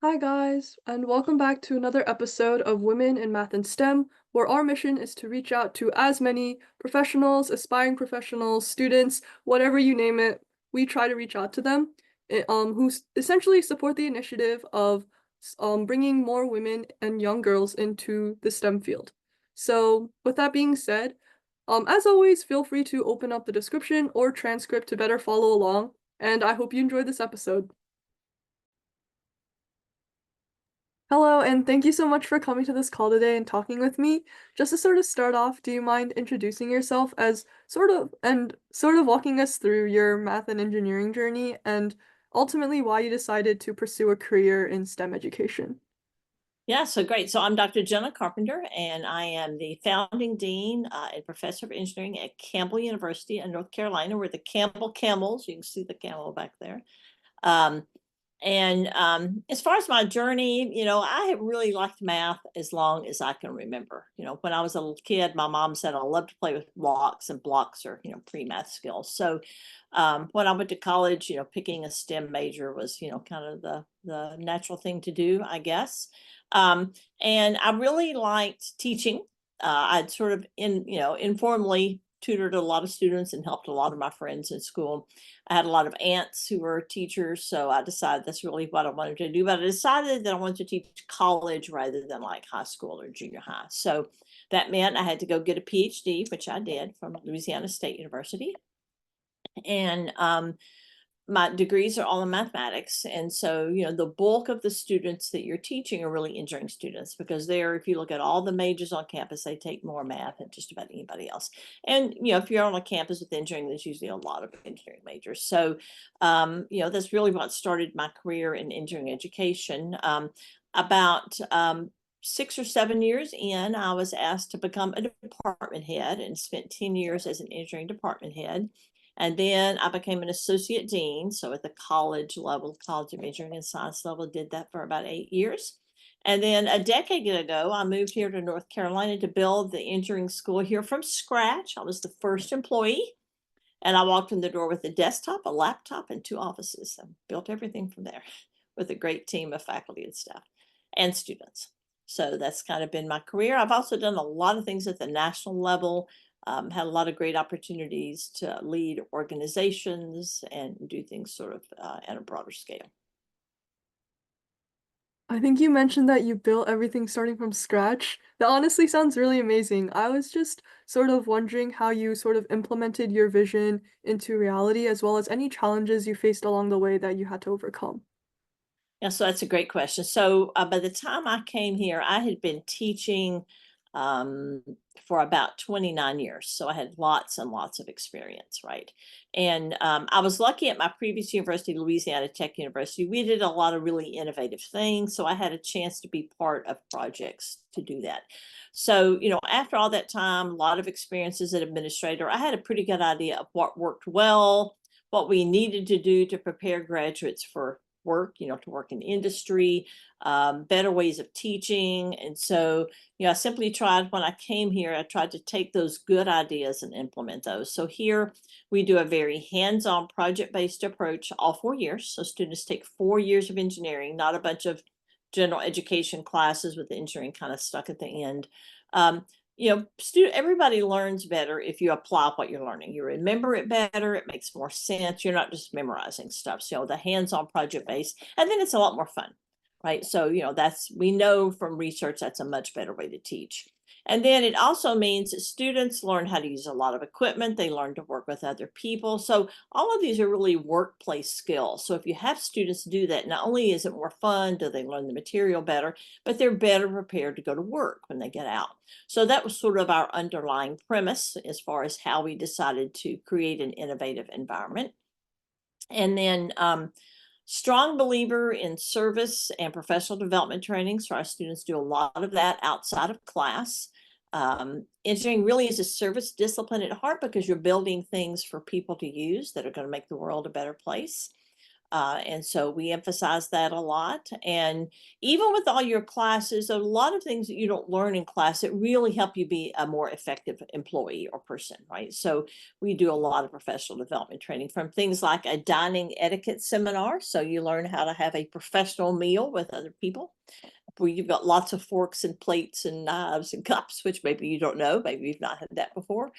Hi, guys, and welcome back to another episode of Women in Math and STEM, where our mission is to reach out to as many professionals, aspiring professionals, students, whatever you name it. We try to reach out to them, who essentially support the initiative of bringing more women and young girls into the STEM field. So, with that being said, as always, feel free to open up the description or transcript to better follow along, and I hope you enjoyed this episode. Hello, and thank you so much for coming to this call today and talking with me. Just to sort of start off, do you mind introducing yourself as sort of walking us through your math and engineering journey and ultimately why you decided to pursue a career in STEM education? Yeah, so great. So I'm Dr. Jenna Carpenter, and I am the founding dean and professor of engineering at Campbell University in North Carolina. We're the Campbell Camels. You can see the camel back there. Um, and as far as my journey, I have really liked math as long as I can remember. When I was a little kid, my mom said I love to play with blocks, and blocks are, pre-math skills. So when I went to college, picking a STEM major was, kind of the natural thing to do, I guess. And I really liked teaching. I'd sort of informally tutored a lot of students and helped a lot of my friends in school. I had a lot of aunts who were teachers, so I decided that's really what I wanted to do. But I decided that I wanted to teach college rather than like high school or junior high. So that meant I had to go get a PhD, which I did from Louisiana State University. And my degrees are all in mathematics. And so, the bulk of the students that you're teaching are really engineering students because if you look at all the majors on campus, they take more math than just about anybody else. And, if you're on a campus with engineering, there's usually a lot of engineering majors. So, that's really what started my career in engineering education. About 6 or 7 years in, I was asked to become a department head and spent 10 years as an engineering department head. And then I became an associate dean. So at the college level, College of Engineering and Science level, did that for about 8 years. And then a decade ago, I moved here to North Carolina to build the engineering school here from scratch. I was the first employee. And I walked in the door with a desktop, a laptop, and 2 offices. I built everything from there with a great team of faculty and staff and students. So that's kind of been my career. I've also done a lot of things at the national level, had a lot of great opportunities to lead organizations and do things sort of at a broader scale. I think you mentioned that you built everything starting from scratch. That honestly sounds really amazing. I was just sort of wondering how you sort of implemented your vision into reality, as well as any challenges you faced along the way that you had to overcome. Yeah, so that's a great question. So by the time I came here, I had been teaching um, for about 29 years. So I had lots and lots of experience, right? And I was lucky at my previous university, Louisiana Tech University. We did a lot of really innovative things. So I had a chance to be part of projects to do that. So, after all that time, a lot of experience as an administrator, I had a pretty good idea of what worked well, what we needed to do to prepare graduates for work, to work in industry, better ways of teaching. And so, I simply tried when I came here, I tried to take those good ideas and implement those. So here we do a very hands-on project-based approach all 4 years. So students take 4 years of engineering, not a bunch of general education classes with the engineering kind of stuck at the end. Um, everybody learns better if you apply what you're learning. You remember it better, it makes more sense. You're not just memorizing stuff. So the hands-on project based, and then it's a lot more fun, right? So, we know from research that's a much better way to teach. And then it also means that students learn how to use a lot of equipment. They learn to work with other people. So all of these are really workplace skills. So if you have students do that, not only is it more fun, do they learn the material better, but they're better prepared to go to work when they get out. So that was sort of our underlying premise as far as how we decided to create an innovative environment. And then strong believer in service and professional development training. So our students do a lot of that outside of class. Engineering really is a service discipline at heart because you're building things for people to use that are going to make the world a better place. And so we emphasize that a lot. And even with all your classes, a lot of things that you don't learn in class that really help you be a more effective employee or person, right? So we do a lot of professional development training, from things like a dining etiquette seminar. So you learn how to have a professional meal with other people, where you've got lots of forks and plates and knives and cups, which maybe you don't know, maybe you've not had that before.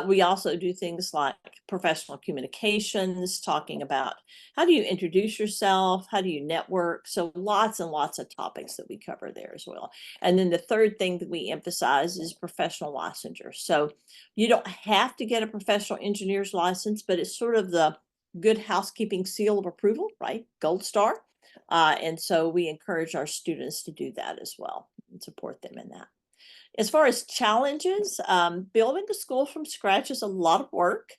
We also do things like professional communications, talking about how do you introduce yourself, how do you network. So lots and lots of topics that we cover there as well. And then the third thing that we emphasize is professional licensure. So you don't have to get a professional engineer's license, but it's sort of the good housekeeping seal of approval, right? Gold star. And so we encourage our students to do that as well and support them in that. As far as challenges, building a school from scratch is a lot of work.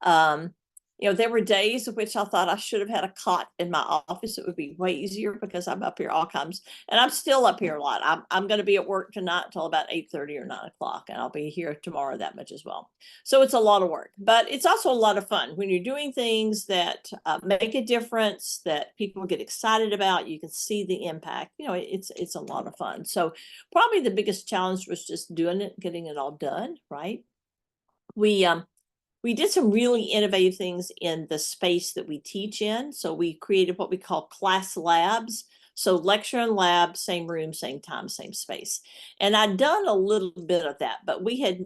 Um, there were days in which I thought I should have had a cot in my office. It would be way easier because I'm up here all times, and I'm still up here a lot. I'm going to be at work tonight until about 8:30 or 9 o'clock, and I'll be here tomorrow that much as well. So it's a lot of work, but it's also a lot of fun when you're doing things that make a difference, that people get excited about. You can see the impact. It's a lot of fun. So probably the biggest challenge was just doing it, getting it all done, right? We did some really innovative things in the space that we teach in. So we created what we call class labs. So lecture and lab, same room, same time, same space. And I'd done a little bit of that, but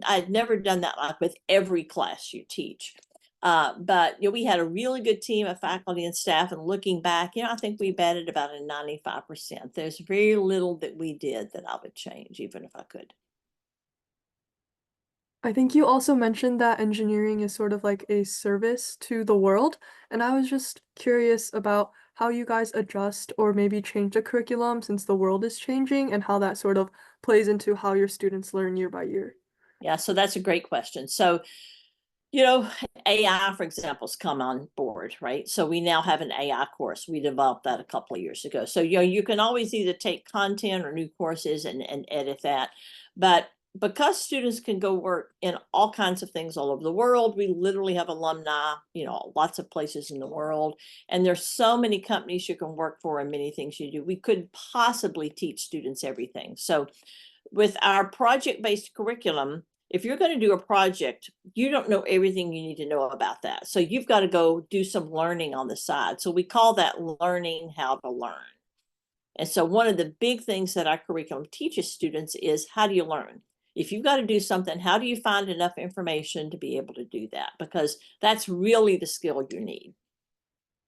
I'd never done that like with every class you teach. But we had a really good team of faculty and staff, and looking back, I think we batted about a 95%. There's very little that we did that I would change, even if I could. I think you also mentioned that engineering is sort of like a service to the world, and I was just curious about how you guys adjust or maybe change the curriculum since the world is changing, and how that sort of plays into how your students learn year by year. Yeah, so that's a great question. So AI, for example, has come on board, right? So we now have an AI course. We developed that a couple of years ago. So, you can always either take content or new courses and edit that. But because students can go work in all kinds of things all over the world, we literally have alumni, lots of places in the world. And there's so many companies you can work for and many things you do. We couldn't possibly teach students everything. So with our project-based curriculum, if you're going to do a project, you don't know everything you need to know about that. So you've got to go do some learning on the side. So we call that learning how to learn. And so one of the big things that our curriculum teaches students is, how do you learn? If you've got to do something, how do you find enough information to be able to do that? Because that's really the skill you need.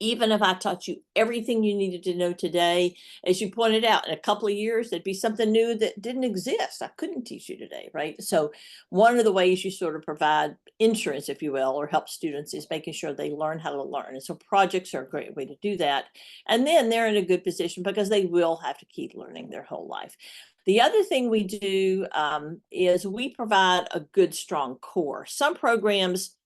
Even if I taught you everything you needed to know today, as you pointed out, in a couple of years, there'd be something new that didn't exist. I couldn't teach you today, right? So one of the ways you sort of provide insurance, if you will, or help students, is making sure they learn how to learn. And so projects are a great way to do that. And then they're in a good position because they will have to keep learning their whole life. The other thing we do is we provide a good, strong core. Some programs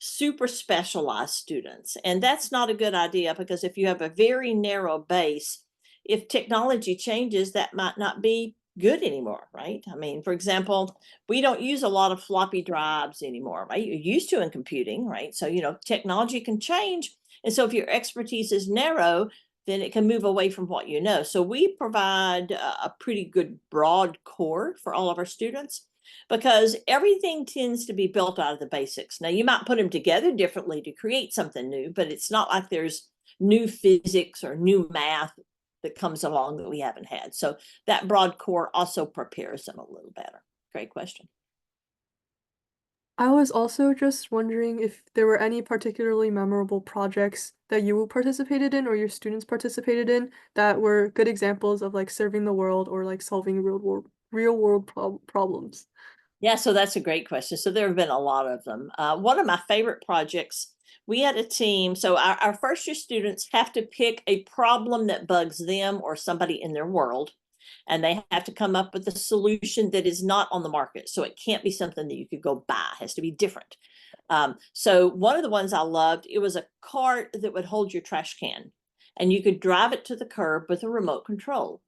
super specialized students, and that's not a good idea, because if you have a very narrow base, if technology changes, that might not be good anymore, right? I mean, for example, we don't use a lot of floppy drives anymore, right? You're used to in computing, right? So technology can change, and so if your expertise is narrow, then it can move away from what you know. So we provide a pretty good broad core for all of our students, because everything tends to be built out of the basics. Now, you might put them together differently to create something new, but it's not like there's new physics or new math that comes along that we haven't had. So that broad core also prepares them a little better. Great question. I was also just wondering if there were any particularly memorable projects that you participated in or your students participated in that were good examples of like serving the world or like solving real world problems. Yeah, so that's a great question. So there have been a lot of them. One of my favorite projects, we had a team. So our first year students have to pick a problem that bugs them or somebody in their world, and they have to come up with a solution that is not on the market. So it can't be something that you could go buy. It has to be different. So one of the ones I loved, it was a cart that would hold your trash can, and you could drive it to the curb with a remote control.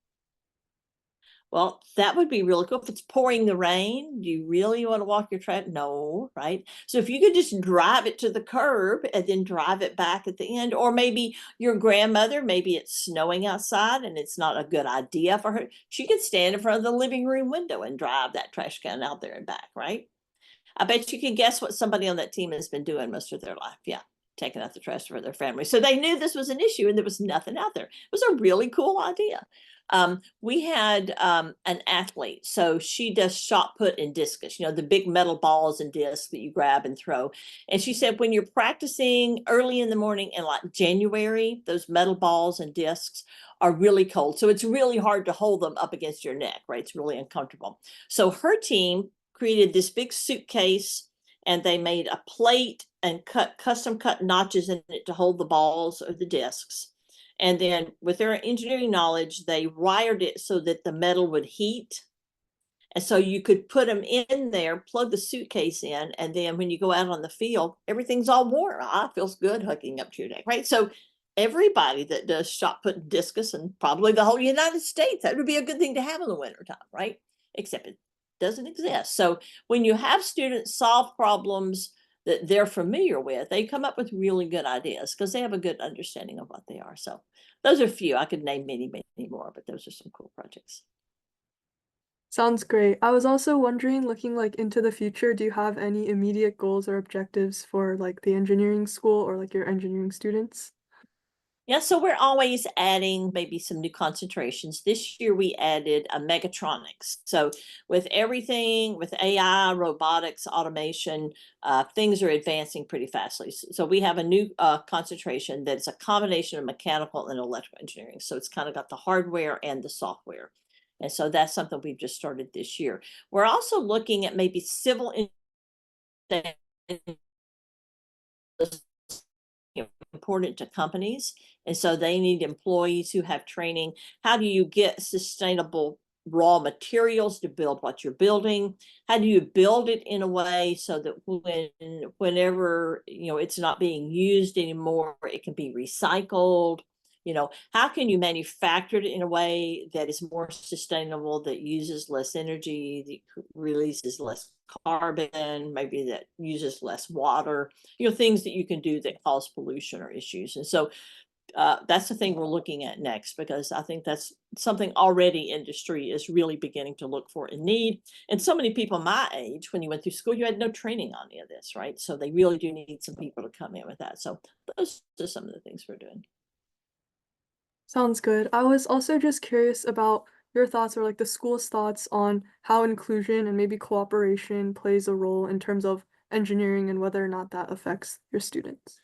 Well, that would be really cool. If it's pouring the rain, do you really want to walk your trash? No, right? So if you could just drive it to the curb and then drive it back at the end, or maybe your grandmother, maybe it's snowing outside and it's not a good idea for her. She could stand in front of the living room window and drive that trash can out there and back, right? I bet you can guess what somebody on that team has been doing most of their life. Yeah, taking out the trash for their family. So they knew this was an issue and there was nothing out there. It was a really cool idea. We had an athlete, so she does shot put and discus, the big metal balls and discs that you grab and throw. And she said when you're practicing early in the morning in like January, those metal balls and discs are really cold. So it's really hard to hold them up against your neck, right? It's really uncomfortable. So her team created this big suitcase and they made a plate and custom cut notches in it to hold the balls or the discs. And then with their engineering knowledge, they wired it so that the metal would heat. And so you could put them in there, plug the suitcase in, and then when you go out on the field, everything's all warm. Ah, feels good hooking up to your neck, right? So everybody that does shot put and discus, and probably the whole United States, that would be a good thing to have in the wintertime, right? Except it doesn't exist. So when you have students solve problems that they're familiar with, they come up with really good ideas because they have a good understanding of what they are. So those are a few. I could name many, many more, but those are some cool projects. Sounds great. I was also wondering, looking like into the future, do you have any immediate goals or objectives for like the engineering school or like your engineering students? Yeah, so we're always adding maybe some new concentrations. This year we added a mechatronics. So with everything, with AI, robotics, automation, things are advancing pretty fastly. So we have a new concentration that's a combination of mechanical and electrical engineering. So it's kind of got the hardware and the software. And so that's something we've just started this year. We're also looking at maybe civil engineering important to companies. And so they need employees who have training. How do you get sustainable raw materials to build what you're building? How do you build it in a way so that whenever it's not being used anymore, it can be recycled? How can you manufacture it in a way that is more sustainable, that uses less energy, that releases less carbon, maybe that uses less water, things that you can do that cause pollution or issues. And so that's the thing we're looking at next, because I think that's something already industry is really beginning to look for and need. And so many people my age, when you went through school, you had no training on any of this, right? So they really do need some people to come in with that. So those are some of the things we're doing. Sounds good. I was also just curious about your thoughts or like the school's thoughts on how inclusion and maybe cooperation plays a role in terms of engineering and whether or not that affects your students.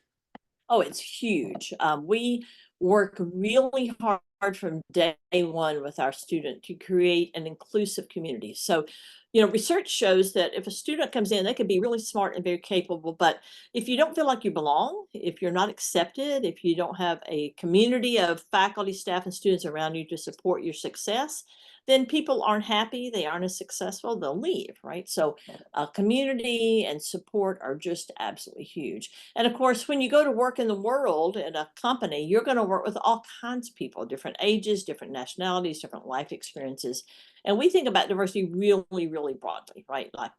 Oh, it's huge. We work really hard from day one with our student to create an inclusive community. So, research shows that if a student comes in, they can be really smart and very capable, but if you don't feel like you belong, if you're not accepted, if you don't have a community of faculty, staff, and students around you to support your success, then people aren't happy, they aren't as successful, they'll leave, right? So community and support are just absolutely huge. And of course, when you go to work in the world in a company, you're going to work with all kinds of people, different ages, different nationalities, different life experiences. And we think about diversity really, really broadly, right? Like,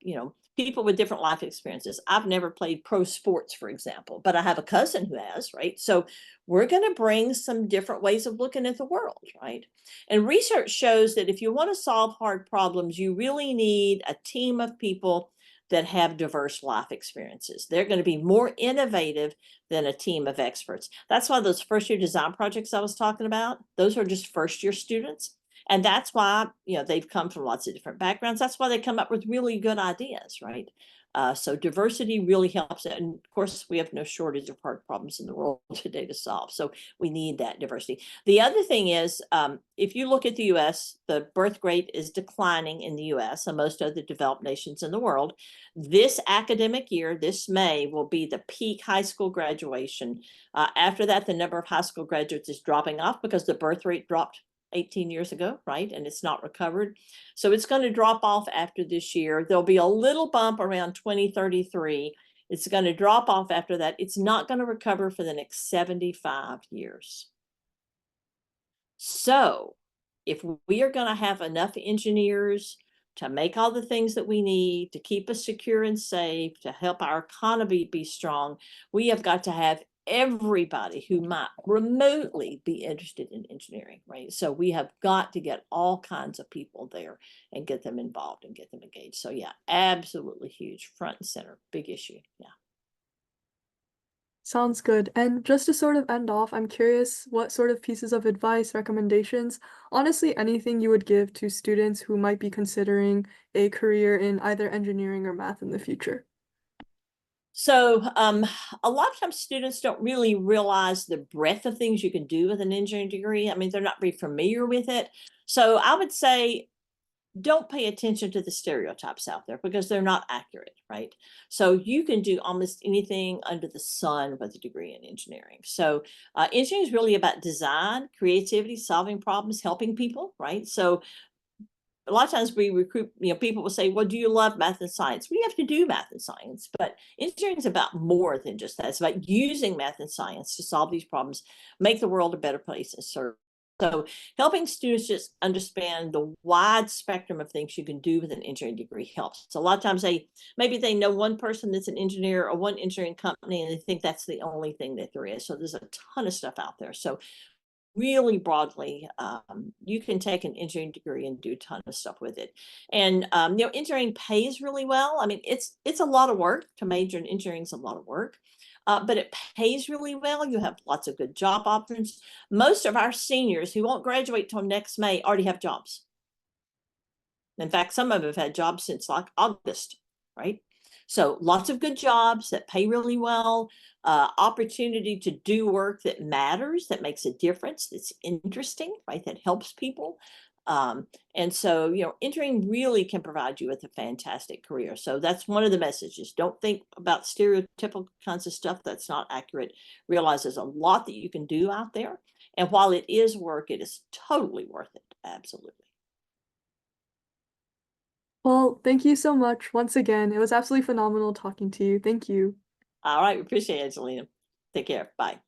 people with different life experiences. I've never played pro sports, for example, but I have a cousin who has, right? So we're going to bring some different ways of looking at the world, right? And research shows that if you want to solve hard problems, you really need a team of people that have diverse life experiences. They're going to be more innovative than a team of experts. That's why those first year design projects I was talking about, those are just first year students. And that's why, they've come from lots of different backgrounds. That's why they come up with really good ideas, right? So diversity really helps it. And of course, we have no shortage of hard problems in the world today to solve. So we need that diversity. The other thing is, if you look at the US, the birth rate is declining in the US and most other developed nations in the world. This academic year, this May, will be the peak high school graduation. After that, the number of high school graduates is dropping off because the birth rate dropped 18 years ago, right? And it's not recovered. So it's going to drop off after this year. There'll be a little bump around 2033. It's going to drop off after that. It's not going to recover for the next 75 years. So if we are going to have enough engineers to make all the things that we need to keep us secure and safe, to help our economy be strong, we have got to have everybody who might remotely be interested in engineering, right? So we have got to get all kinds of people there and get them involved and get them engaged. So yeah, absolutely huge, front and center, big issue. Yeah. Sounds good. And just to sort of end off, I'm curious what sort of pieces of advice, recommendations, honestly, anything you would give to students who might be considering a career in either engineering or math in the future. So a lot of times students don't really realize the breadth of things you can do with an engineering degree. I mean, they're not very familiar with it. So I would say don't pay attention to the stereotypes out there because they're not accurate, right? So you can do almost anything under the sun with a degree in engineering. So engineering is really about design, creativity, solving problems, helping people, right? So a lot of times we recruit, people will say, well, do you love math and science? We have to do math and science, but engineering is about more than just that. It's about using math and science to solve these problems, make the world a better place and serve. So helping students just understand the wide spectrum of things you can do with an engineering degree helps. So a lot of times maybe they know one person that's an engineer or one engineering company, and they think that's the only thing that there is. So there's a ton of stuff out there. So really broadly, you can take an engineering degree and do a ton of stuff with it. And engineering pays really well. I mean, it's a lot of work to major in engineering. Is a lot of work, but it pays really well. You have lots of good job options. Most of our seniors who won't graduate till next May already have jobs. In fact, some of them have had jobs since like August, right? So lots of good jobs that pay really well, opportunity to do work that matters, that makes a difference, that's interesting, right? That helps people. And so, entering really can provide you with a fantastic career. So that's one of the messages. Don't think about stereotypical kinds of stuff that's not accurate. Realize there's a lot that you can do out there. And while it is work, it is totally worth it. Absolutely. Well, thank you so much once again. It was absolutely phenomenal talking to you. Thank you. All right. We appreciate it, Angelina. Take care. Bye.